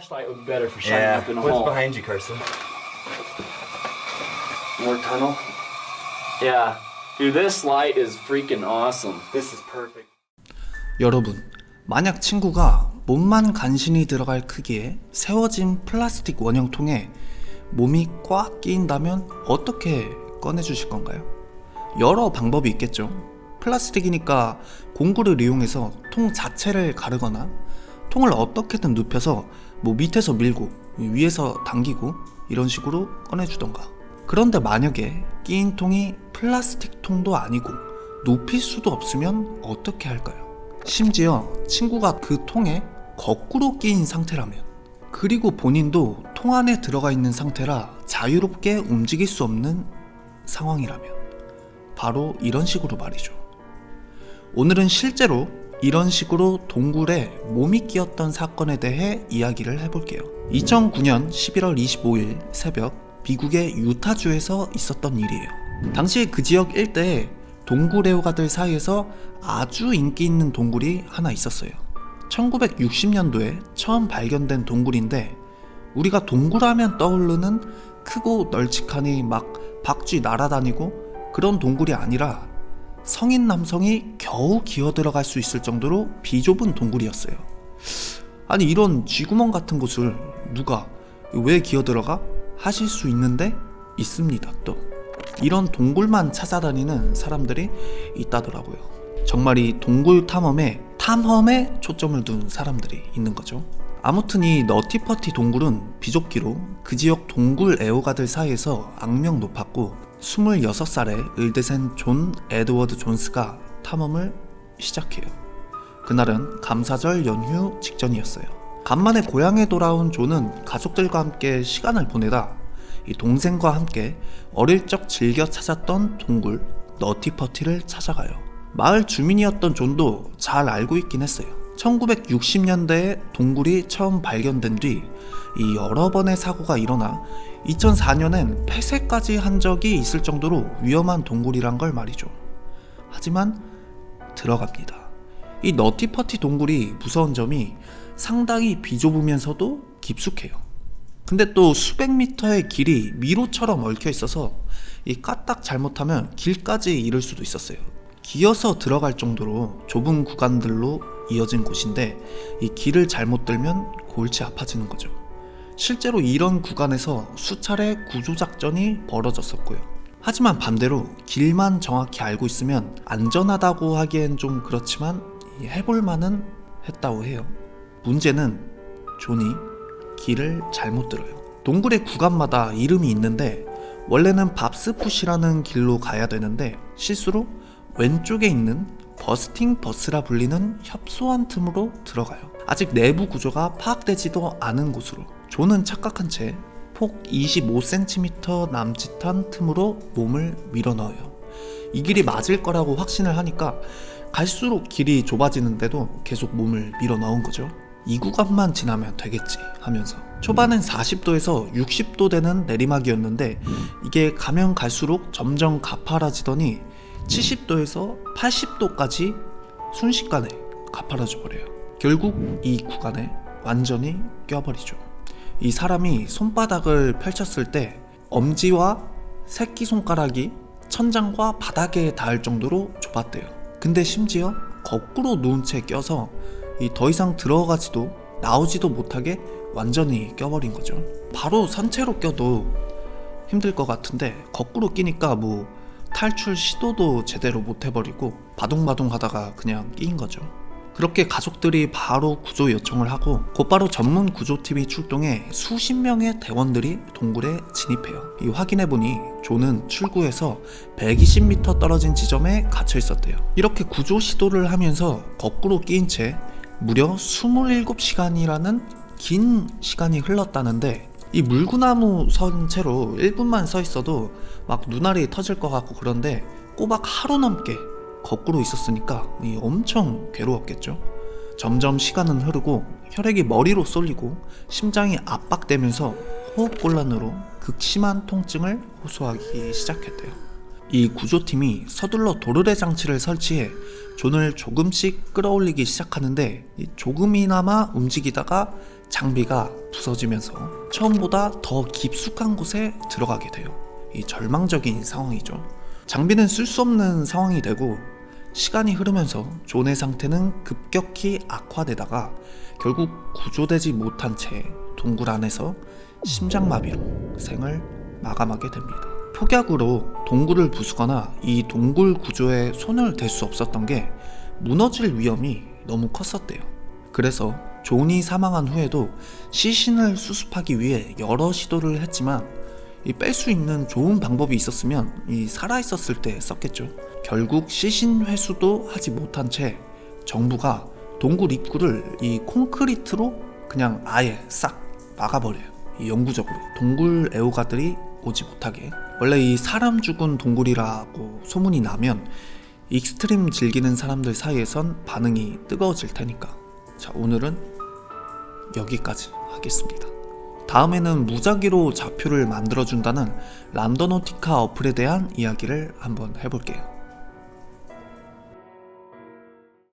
flashlight would be better for shining up in a hole. What's behind you, Carson? More tunnel? Yeah. Dude, this light is freaking awesome. This is perfect. 여러분, 만약 친구가 몸만 간신히 들어갈 크기의 세워진 플라스틱 원형통에 몸이 꽉 끼인다면 어떻게 꺼내주실 건가요? 여러 방법이 있겠죠. 플라스틱이니까 공구를 이용해서 통 자체를 가르거나 통을 어떻게든 눕혀서 밑에서 밀고 위에서 당기고 이런 식으로 꺼내주던가. 그런데 만약에 끼인 통이 플라스틱 통도 아니고 눕힐 수도 없으면 어떻게 할까요? 심지어 친구가 그 통에 거꾸로 끼인 상태라면, 그리고 본인도 통 안에 들어가 있는 상태라 자유롭게 움직일 수 없는 상황이라면, 바로 이런 식으로 말이죠. 오늘은 실제로 이런 식으로 동굴에 몸이 끼었던 사건에 대해 이야기를 해볼게요. 2009년 11월 25일 새벽 미국의 유타주에서 있었던 일이에요. 당시 그 지역 일대에 동굴 애호가들 사이에서 아주 인기 있는 동굴이 하나 있었어요. 1960년도에 처음 발견된 동굴인데, 우리가 동굴하면 떠오르는 크고 널찍하니 막 박쥐 날아다니고 그런 동굴이 아니라 성인 남성이 겨우 기어들어갈 수 있을 정도로 비좁은 동굴이었어요. 아니, 이런 쥐구멍 같은 곳을 누가 왜 기어들어가? 하실 수 있는데 있습니다. 또 이런 동굴만 찾아다니는 사람들이 있다더라고요. 정말 이 동굴 탐험에 초점을 둔 사람들이 있는 거죠. 아무튼 이 너티퍼티 동굴은 비좁기로 그 지역 동굴 애호가들 사이에서 악명 높았고, 26살의 을드센 존 에드워드 존스가 탐험을 시작해요. 그날은 감사절 연휴 직전이었어요. 간만에 고향에 돌아온 존은 가족들과 함께 시간을 보내다 이 동생과 함께 어릴 적 즐겨 찾았던 동굴 너티퍼티를 찾아가요. 마을 주민이었던 존도 잘 알고 있긴 했어요. 1960년대에 동굴이 처음 발견된 뒤 이 여러 번의 사고가 일어나 2004년엔 폐쇄까지 한 적이 있을 정도로 위험한 동굴이란 걸 말이죠. 하지만 들어갑니다. 이 너티퍼티 동굴이 무서운 점이 상당히 비좁으면서도 깊숙해요. 근데 또 수백 미터의 길이 미로처럼 얽혀 있어서 이 까딱 잘못하면 길까지 잃을 수도 있었어요. 기어서 들어갈 정도로 좁은 구간들로 이어진 곳인데, 이 길을 잘못 들면 골치 아파지는 거죠. 실제로 이런 구간에서 수차례 구조작전이 벌어졌었고요. 하지만 반대로 길만 정확히 알고 있으면 안전하다고 하기엔 좀 그렇지만 해볼만은 했다고 해요. 문제는 존이 길을 잘못 들어요. 동굴의 구간마다 이름이 있는데, 원래는 밥스푸시라는 길로 가야 되는데 실수로 왼쪽에 있는 버스팅 버스라 불리는 협소한 틈으로 들어가요. 아직 내부 구조가 파악되지도 않은 곳으로 존은 착각한 채 폭 25cm 남짓한 틈으로 몸을 밀어넣어요. 이 길이 맞을 거라고 확신을 하니까 갈수록 길이 좁아지는데도 계속 몸을 밀어넣은 거죠. 이 구간만 지나면 되겠지 하면서. 초반엔 40도에서 60도 되는 내리막이었는데 이게 가면 갈수록 점점 가파라지더니 70도에서 80도까지 순식간에 가파라져 버려요. 결국 이 구간에 완전히 껴버리죠. 이 사람이 손바닥을 펼쳤을 때 엄지와 새끼손가락이 천장과 바닥에 닿을 정도로 좁았대요. 근데 심지어 거꾸로 누운 채 껴서 더 이상 들어가지도 나오지도 못하게 완전히 껴버린 거죠. 바로 선체로 껴도 힘들 것 같은데 거꾸로 끼니까 탈출 시도도 제대로 못 해버리고 바둥바둥 하다가 그냥 끼인 거죠. 그렇게 가족들이 바로 구조 요청을 하고 곧바로 전문 구조팀이 출동해 수십 명의 대원들이 동굴에 진입해요. 확인해보니 존은 출구에서 120m 떨어진 지점에 갇혀 있었대요. 이렇게 구조 시도를 하면서 거꾸로 끼인 채 무려 27시간이라는 긴 시간이 흘렀다는데, 이 물구나무 선 채로 1분만 서 있어도 막 눈알이 터질 것 같고 그런데 꼬박 하루 넘게 거꾸로 있었으니까 엄청 괴로웠겠죠. 점점 시간은 흐르고 혈액이 머리로 쏠리고 심장이 압박되면서 호흡곤란으로 극심한 통증을 호소하기 시작했대요. 이 구조팀이 서둘러 도르래 장치를 설치해 존을 조금씩 끌어올리기 시작하는데 조금이나마 움직이다가 장비가 부서지면서 처음보다 더 깊숙한 곳에 들어가게 돼요. 이 절망적인 상황이죠. 장비는 쓸 수 없는 상황이 되고 시간이 흐르면서 존의 상태는 급격히 악화되다가 결국 구조되지 못한 채 동굴 안에서 심장마비로 생을 마감하게 됩니다. 폭약으로 동굴을 부수거나 이 동굴 구조에 손을 댈 수 없었던 게 무너질 위험이 너무 컸었대요. 그래서 존이 사망한 후에도 시신을 수습하기 위해 여러 시도를 했지만 뺄 수 있는 좋은 방법이 있었으면 살아있었을 때 썼겠죠. 결국 시신 회수도 하지 못한 채 정부가 동굴 입구를 콘크리트로 그냥 아예 싹 막아버려요. 영구적으로 동굴 애호가들이 오지 못하게. 원래 사람 죽은 동굴이라고 소문이 나면 익스트림 즐기는 사람들 사이에선 반응이 뜨거워질 테니까. 자, 오늘은 여기까지 하겠습니다. 다음에는 무작위로 좌표를 만들어준다는 란더노티카 어플에 대한 이야기를 한번 해볼게요.